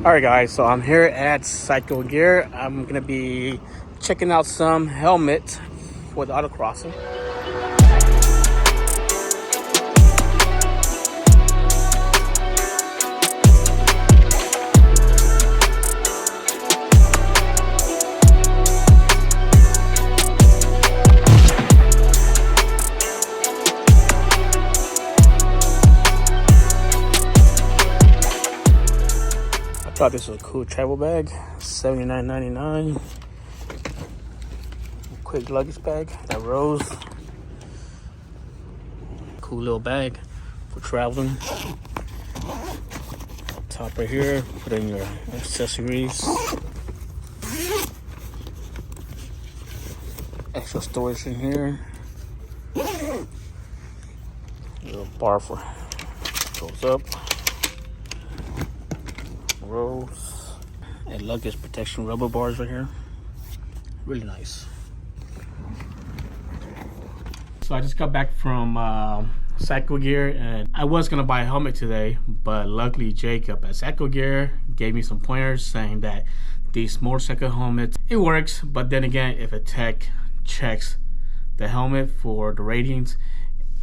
Alright guys, so I'm here at Cycle Gear. I'm gonna be checking out some helmet for the autocrossing. I thought this was a cool travel bag, $79.99. Quick luggage bag that rolls. Cool little bag for traveling. Top right here, put in your accessories. Extra storage in here. Little bar for goes up. Rolls and luggage protection rubber bars right here. Really nice. So I just got back from Cycle Gear, and I was gonna buy a helmet today, but luckily Jacob at Cycle Gear gave me some pointers saying that these motorcycle helmets, it works, but then again, if a tech checks the helmet for the ratings,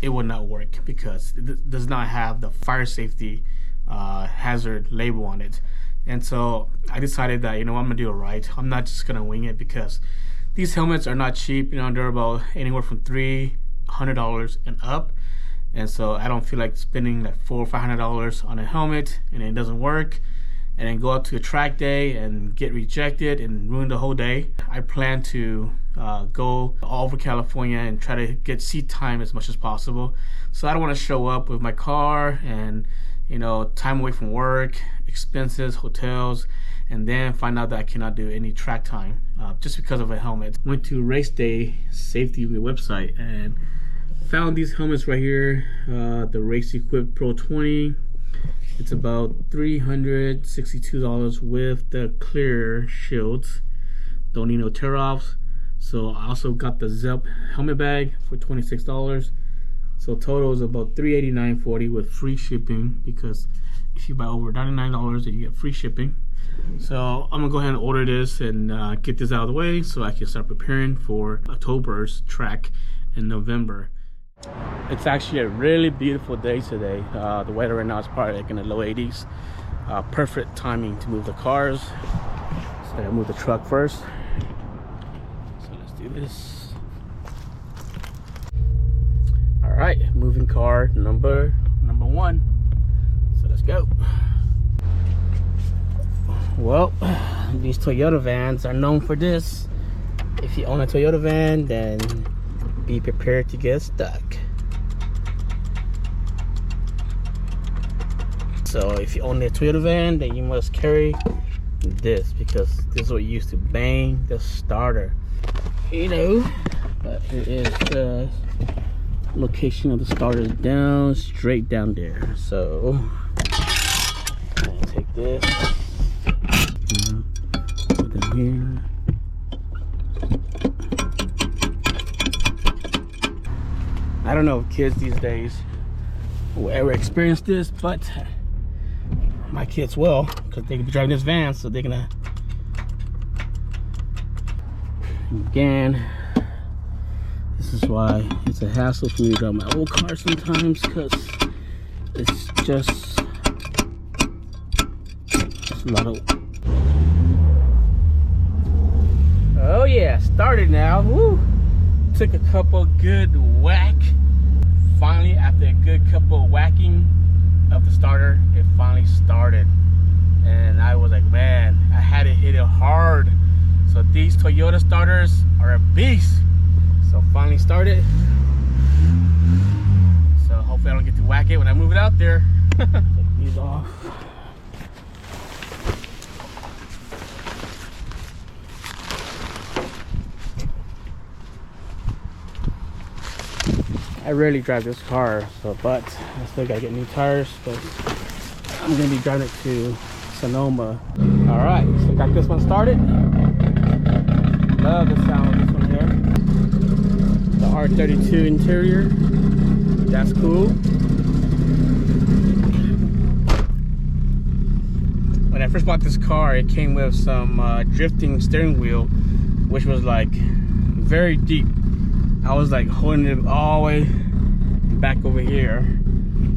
it will not work because it does not have the fire safety hazard label on it. And so I decided that, I'm gonna do it right. I'm not just gonna wing it because these helmets are not cheap. They're about anywhere from $300 and up. And so I don't feel like spending like $400 or $500 on a helmet and it doesn't work, and then go out to a track day and get rejected and ruin the whole day. I plan to go all over California and try to get seat time as much as possible. So I don't want to show up with my car and time away from work, expenses, hotels, and then find out that I cannot do any track time just because of a helmet. Went to Race Day Safety website and found these helmets right here, the Race Equip Pro 20. It's about $362 with the clear shields. Don't need no tear-offs. So I also got the Zep helmet bag for $26. So total is about $389.40 with free shipping, because if you buy over $99, then you get free shipping. So I'm gonna go ahead and order this and get this out of the way so I can start preparing for October's track in November. It's actually a really beautiful day today. The weather right now is probably like in the low 80s. Perfect timing to move the cars. So I gotta move the truck first. So let's do this. All right, moving car number one. So let's go. Well, these Toyota vans are known for this. If you own a Toyota van, then be prepared to get stuck. So if you own a Toyota van, then you must carry this, because this is what used to bang the starter. But here is the location of the starter, down straight down there. So I'm gonna take this, put it here. I don't know if kids these days will ever experience this, but my kids will, because they can be driving this van, so they're gonna. Again, this is why it's a hassle for me to drive my old car sometimes, because it's just a lot of. Oh yeah, started now. Woo! Took a couple good whack. Finally, after a good couple whacking of the starter, it finally started. And I was like, man, I had to hit it hard. So these Toyota starters are a beast. So finally started. So hopefully I don't get to whack it when I move it out there. Take these off. I rarely drive this car, but I still gotta get new tires. But I'm gonna be driving it to Sonoma. All right, so got this one started. Love the sound of this one here. The R32 interior, that's cool. When I I first bought this car, it came with some drifting steering wheel, which was like very deep. I was like holding it all the way back over here,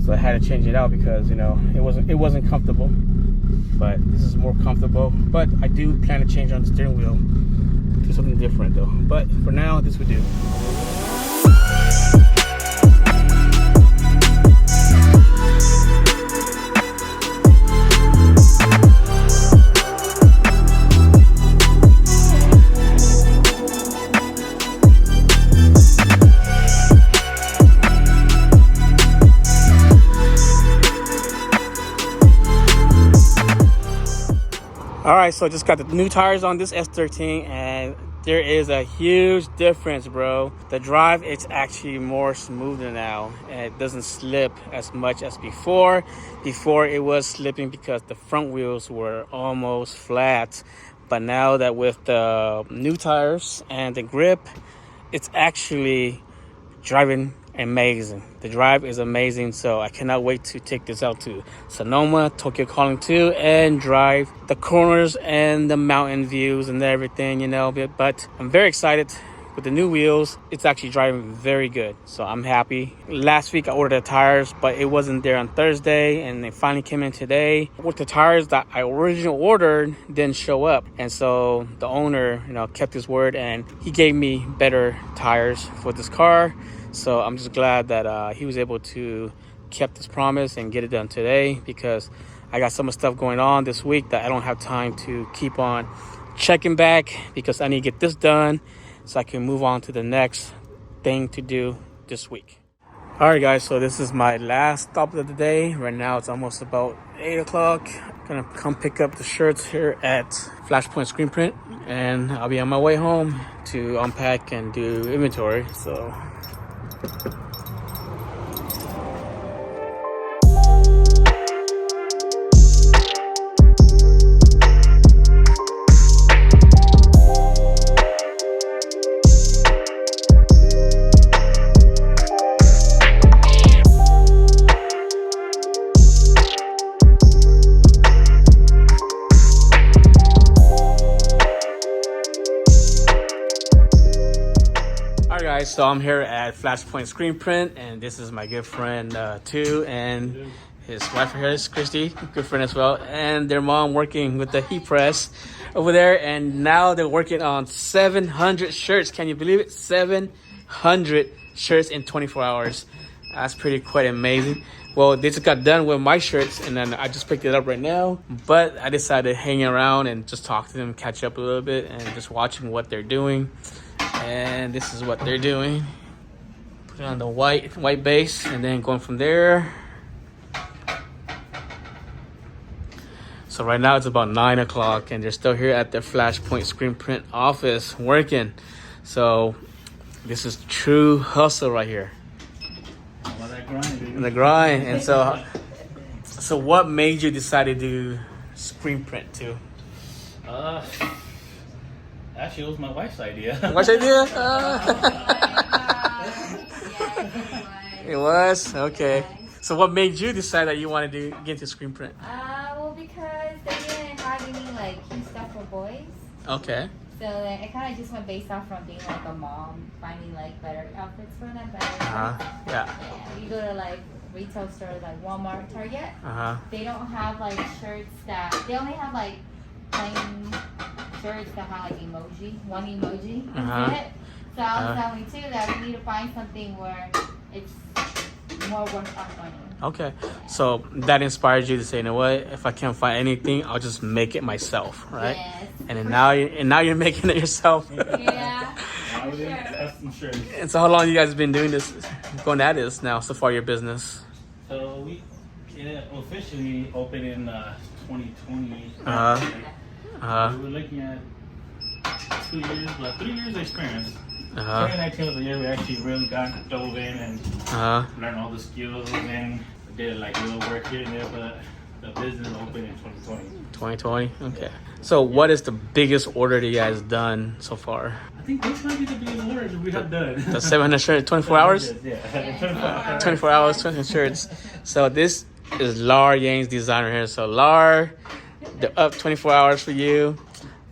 so I had to change it out because, you know, it wasn't comfortable. But this is more comfortable. But I do plan to change on the steering wheel to something different though. But for now, this would do. All right, so just got the new tires on this S13, and there is a huge difference, bro. The drive, it's actually more smoother now, and it doesn't slip as much as before. Before it was slipping because the front wheels were almost flat, but now that with the new tires and the grip, it's actually driving amazing. The drive is amazing, so I cannot wait to take this out to Sonoma, Tokyo Calling 2, and drive the corners and the mountain views and everything, you know. But I'm very excited with the new wheels. It's actually driving very good, so I'm happy. Last week I ordered the tires, but it wasn't there on Thursday, and they finally came in today. With the tires that I originally ordered didn't show up, and so the owner, you know, kept his word and he gave me better tires for this car. So I'm just glad that he was able to keep his promise and get it done today, because I got some stuff going on this week that I don't have time to keep on checking back, because I need to get this done so I can move on to the next thing to do this week. All right, guys, so this is my last stop of the day. Right now it's almost about 8 o'clock. Gonna come pick up the shirts here at Flashpoint Screen Print, and I'll be on my way home to unpack and do inventory. So so I'm here at Flashpoint Screen Print, and this is my good friend too, and his wife here is Christy, good friend as well, and their mom working with the heat press over there. And now they're working on 700 shirts. Can you believe it? 700 shirts in 24 hours. That's quite amazing. Well, they just got done with my shirts, and then I just picked it up right now. But I decided to hang around and just talk to them, catch up a little bit, and just watching what they're doing. And this is what they're doing. Put it on the white base, and then going from there. So right now it's about 9 o'clock, and they're still here at the Flashpoint Screen Print office working. So this is true hustle right here. All that grind, baby. The grind. And so what made you decide to do screen print too? Actually, it was my wife's idea. What's idea? It was? Okay. So what made you decide that you wanted to get into screen print? Well, because they didn't have any like cute stuff for boys. Okay. So like, it kind of just went based off from being like a mom, finding like better outfits for them. Yeah. Yeah. You go to like retail stores like Walmart, Target. They don't have like shirts that they only have like plain shirts that have like one emoji in it. So I was telling you too that we need to find something where it's more worth our money. Okay, so that inspired you to say, you know what? If I can't find anything, I'll just make it myself, right? Yes. And then now you're making it yourself. Yeah. Sure. And so how long you guys been doing this, going at this now so far, your business? So we officially opened in 2020. We were looking at 2 years, but 3 years experience. 2019 was the year we actually really dove in and learned all the skills, and did like little work here and there, but the business opened in 2020. 2020? Okay. So what is the biggest order that you guys done so far? I think this might be the biggest order we have done. The 700 shirts, 24 hours? Yeah, 24 hours. 24 hours, 20 shirts. So this is Lar Yang's designer here. So Lar, They're up 24 hours for you.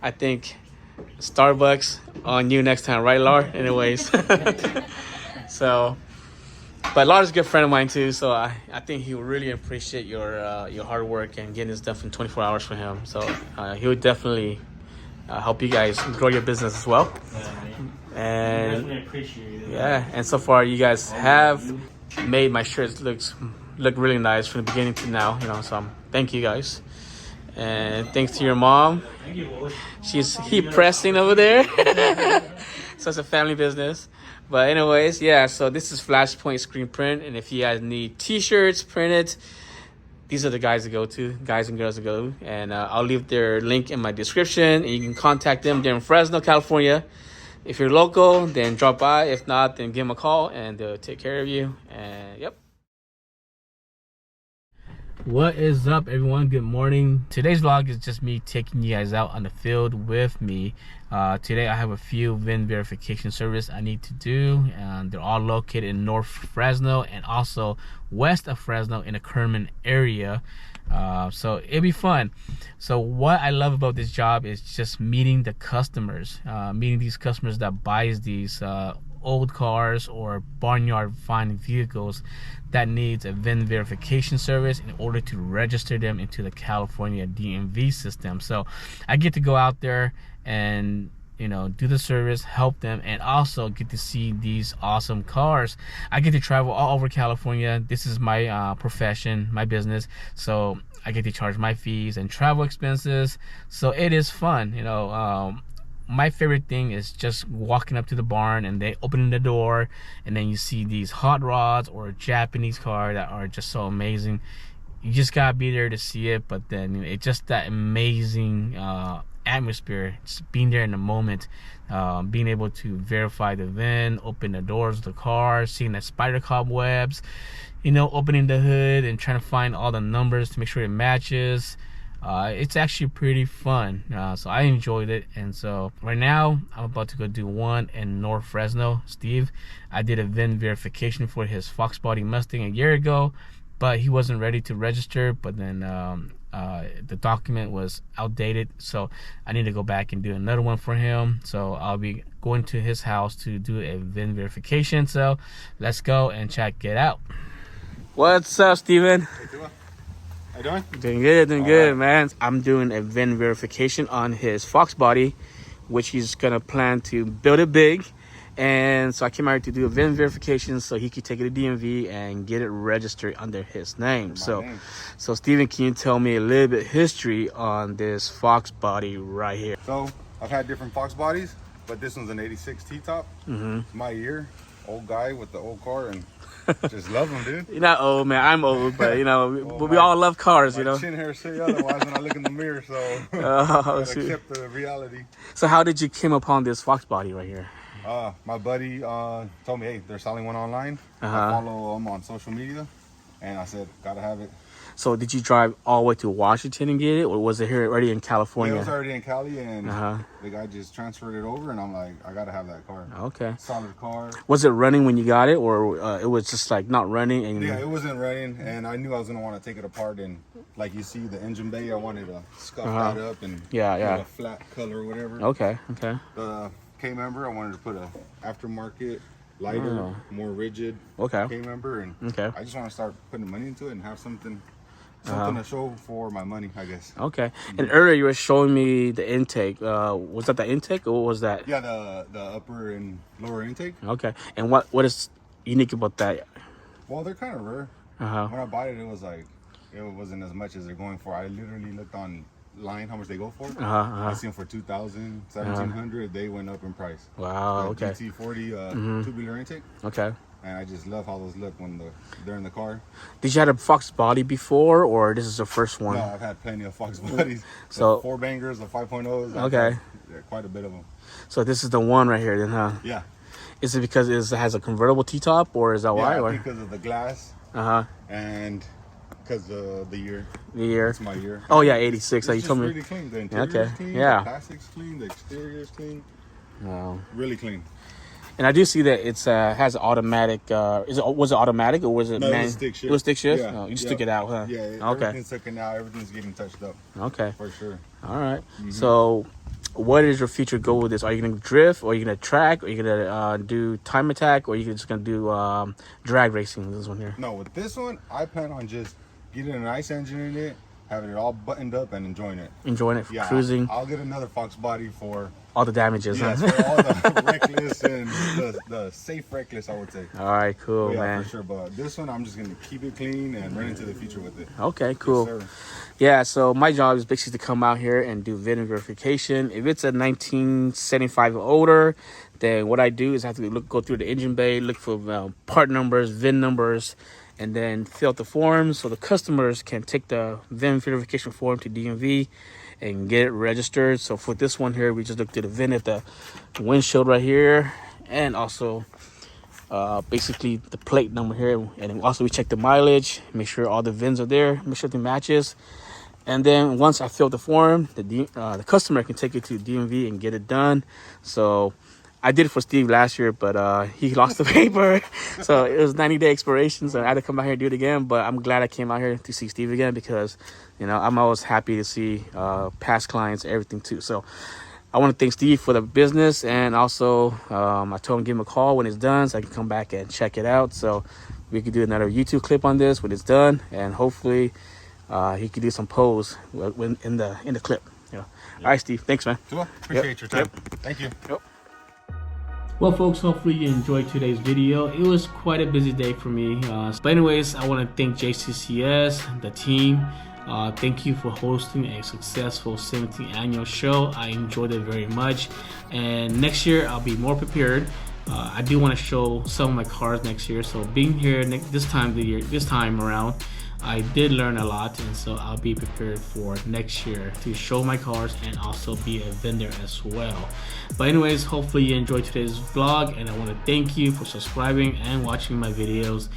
I think Starbucks on you next time, right, Laura? Anyways. So, but Laura's a good friend of mine too, so I think he would really appreciate your hard work and getting this stuff in 24 hours for him. So he would definitely help you guys grow your business as well. And definitely appreciate it. Yeah, and so far you guys have made my shirts look really nice from the beginning to now. So thank you guys, and thanks to your mom. Thank you. She's heat pressing over there. So it's a family business. But anyways, yeah, so this is Flashpoint Screen Print. And if you guys need t-shirts printed, these are the guys to go to, guys and girls to go. And I'll leave their link in my description. And you can contact them. They're in Fresno, California. If you're local, then drop by. If not, then give them a call and they'll take care of you. And yep. What is up, everyone? Good morning. Today's vlog is just me taking you guys out on the field with me. Today I have a few VIN verification service I need to do, and they're all located in North Fresno and also west of Fresno in the Kerman area. So it'll be fun. So what I love about this job is just meeting the customers, meeting these customers that buys these old cars or barnyard finding vehicles that needs a VIN verification service in order to register them into the California DMV system. So I get to go out there and do the service, help them, and also get to see these awesome cars. I get to travel all over California. This is my profession, my business, so I get to charge my fees and travel expenses. So it is fun. My favorite thing is just walking up to the barn and they opening the door, and then you see these hot rods or Japanese cars that are just so amazing. You just gotta be there to see it, but then it's just that amazing atmosphere, just being there in the moment, being able to verify the VIN, open the doors of the car, seeing that spider cobwebs, opening the hood and trying to find all the numbers to make sure it matches. It's actually pretty fun, so I enjoyed it. And so right now I'm about to go do one in North Fresno. Steve, I did a VIN verification for his Fox Body Mustang a year ago, but he wasn't ready to register, but then the document was outdated, so I need to go back and do another one for him. So I'll be going to his house to do a VIN verification. So let's go and check it out. What's up, Steven? Hey, how you doing? Doing good, man. I'm doing a VIN verification on his Fox Body, which he's gonna plan to build it big. And so I came out to do a VIN verification so he could take it to DMV and get it registered under his name. So Steven, can you tell me a little bit history on this Fox Body right here? So I've had different Fox bodies, but this one's an 86 T-top. It's my year. Old guy with the old car, and just love them, dude. You're not old, man. I'm old, but we all love cars, my chin hair say otherwise when I look in the mirror, so accept the reality. So how did you come upon this Fox Body right here? My buddy told me, hey, they're selling one online. I follow them on social media, and I said, gotta have it. So did you drive all the way to Washington and get it, or was it here already in California? Yeah, it was already in Cali, and the guy just transferred it over, and I'm like, I gotta have that car. Okay. Solid car. Was it running when you got it, or it was just like not running? And yeah, it wasn't running, and I knew I was gonna want to take it apart, and like you see the engine bay, I wanted to scuff that up and put a flat color or whatever. Okay. The K-member, I wanted to put a aftermarket, lighter, more rigid K-member, and I just want to start putting money into it and have something to show for my money, I guess. Okay. And earlier you were showing me the intake. Was that the intake, or what was that? Yeah, the upper and lower intake. Okay. And what is unique about that? Well, they're kind of rare. When I bought it, it wasn't as much as they're going for. I literally looked online how much they go for. I see them for $2,000, $1,700. They went up in price. Wow. Okay. GT40 tubular intake. Okay. And I just love how those look when they're in the car. Did you have a Fox Body before, or this is the first one? No, I've had plenty of Fox Bodies. So 4 bangers, the 5.0s. Okay. Quite a bit of them. So this is the one right here then, huh? Yeah. Is it because it has a convertible T-top, or is that why? Yeah, because of the glass. And because of the year. The year. It's my year. Oh yeah, 86. Like you told me. Really clean. The interior is clean. The plastic's clean. The exterior is clean. Wow. Really clean. And I do see that it's has automatic. Was it automatic or was it? No, it was stick shift. It was stick shift. Yeah. Oh, you just took it out, huh? Yeah. Okay. Everything's taken out. Everything's getting touched up. Okay. For sure. All right. So, what is your future goal with this? Are you gonna drift, or are you gonna track, or are you gonna do time attack, or are you just gonna do drag racing with this one here? No, with this one, I plan on just getting a nice engine in it, having it all buttoned up, and enjoying it. Enjoying it for cruising. I'll get another Fox body for all the damages. Yes, Huh? for all the reckless and the safe reckless, I would say. All right, cool, man. For sure. But this one, I'm just gonna keep it clean and run into the future with it. Okay, cool. Yes, yeah, so my job is basically to come out here and do VIN verification. If it's a 1975 or older, then what I do is I have to go through the engine bay, look for part numbers, VIN numbers, and then fill out the forms so the customers can take the VIN verification form to DMV and get it registered. So for this one here, we just looked at the VIN at the windshield right here, and also basically the plate number here, and also we check the mileage, make sure all the VINs are there, make sure everything matches. And then once I fill the form, the customer can take it to DMV and get it done. So I did it for Steve last year, but he lost the paper. So it was 90-day expiration, so I had to come out here and do it again. But I'm glad I came out here to see Steve again, because, you know, I'm always happy to see past clients, everything too. So I want to thank Steve for the business, and also I told him to give him a call when it's done so I can come back and check it out. So we could do another YouTube clip on this when it's done, and hopefully he could do some pose in the clip. Yeah. All right, Steve. Thanks, man. Appreciate your time. Thank you. Yep. Well, folks, hopefully you enjoyed today's video. It was quite a busy day for me. But anyways, I want to thank JCCS, the team. Thank you for hosting a successful 17th annual show. I enjoyed it very much. And next year, I'll be more prepared. I do want to show some of my cars next year. So being here this time around, I did learn a lot, and so I'll be prepared for next year to show my cars and also be a vendor as well. But anyways, hopefully you enjoyed today's vlog, and I want to thank you for subscribing and watching my videos.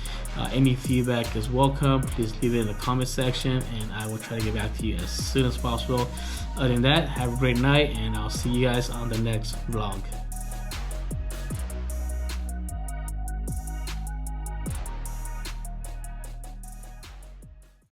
Any feedback is welcome. Please leave it in the comment section, and I will try to get back to you as soon as possible. Other than that, have a great night, and I'll see you guys on the next vlog.